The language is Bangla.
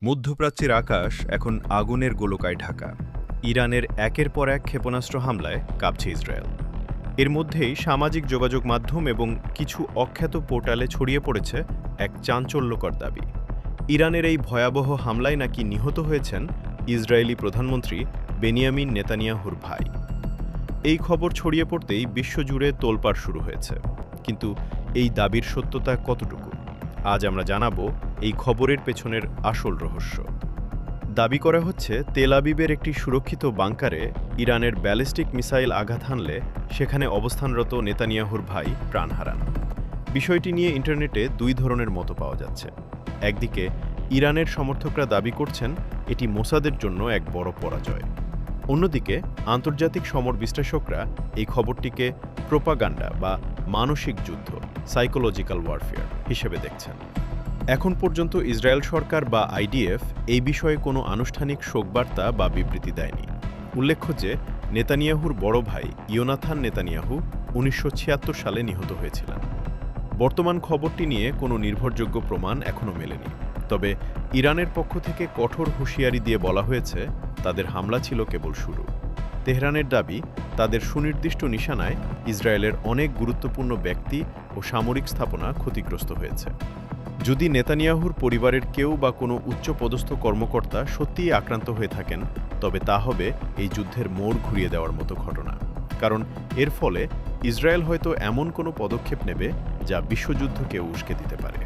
মধ্যপ্রাচ্যের আকাশ এখন আগুনের গোলকায় ঢাকা। ইরানের একের পর এক ক্ষেপণাস্ত্র হামলায় কাঁপছে ইসরায়েল। এর মধ্যেই সামাজিক যোগাযোগ মাধ্যম এবং কিছু অখ্যাত পোর্টালে ছড়িয়ে পড়েছে এক চাঞ্চল্যকর দাবি। ইরানের এই ভয়াবহ হামলায় নাকি নিহত হয়েছেন ইসরায়েলি প্রধানমন্ত্রী বেনিয়ামিন নেতানিয়াহুর ভাই। এই খবর ছড়িয়ে পড়তেই বিশ্বজুড়ে তোলপাড় শুরু হয়েছে। কিন্তু এই দাবির সত্যতা কতটুকু? আজ আমরা জানাবো এই খবরের পেছনের আসল রহস্য। দাবি করা হচ্ছে তেল আবিবের একটি সুরক্ষিত বাংকারে ইরানের ব্যালিস্টিক মিসাইল আঘাত হানলে সেখানে অবস্থানরত নেতানিয়াহুর ভাই প্রাণ হারান। বিষয়টি নিয়ে ইন্টারনেটে দুই ধরনের মত পাওয়া যাচ্ছে। একদিকে ইরানের সমর্থকরা দাবি করছেন এটি মোসাদের জন্য এক বড় পরাজয়। অন্যদিকে আন্তর্জাতিক সমর বিশ্লেষকরা এই খবরটিকে প্রোপাগান্ডা বা মানসিক যুদ্ধ সাইকোলজিক্যাল ওয়ারফেয়ার হিসেবে দেখছেন। এখন পর্যন্ত ইসরায়েল সরকার বা আইডিএফ এই বিষয়ে কোনো আনুষ্ঠানিক শোকবার্তা বা বিবৃতি দেয়নি। উল্লেখ্য যে নেতানিয়াহুর বড় ভাই ইয়োনাথান নেতানিয়াহু ১৯৭৬ সালে নিহত হয়েছিলেন। বর্তমান খবরটি নিয়ে কোনো নির্ভরযোগ্য প্রমাণ এখনও মেলেনি। তবে ইরানের পক্ষ থেকে কঠোর হুঁশিয়ারি দিয়ে বলা হয়েছে তাদের হামলা ছিল কেবল শুরু। তেহরানের দাবি তাদের সুনির্দিষ্ট নিশানায় ইসরায়েলের অনেক গুরুত্বপূর্ণ ব্যক্তি ও সামরিক স্থাপনা ক্ষতিগ্রস্ত হয়েছে। যদি নেতানিয়াহুর পরিবারের কেউ বা কোনো উচ্চপদস্থ কর্মকর্তা সত্যিই আক্রান্ত হয়ে থাকেন, তবে তা হবে এই যুদ্ধের মোড় ঘুরিয়ে দেওয়ার মতো ঘটনা। কারণ এর ফলে ইসরায়েল হয়তো এমন কোনো পদক্ষেপ নেবে যা বিশ্বযুদ্ধকে উস্কে দিতে পারে।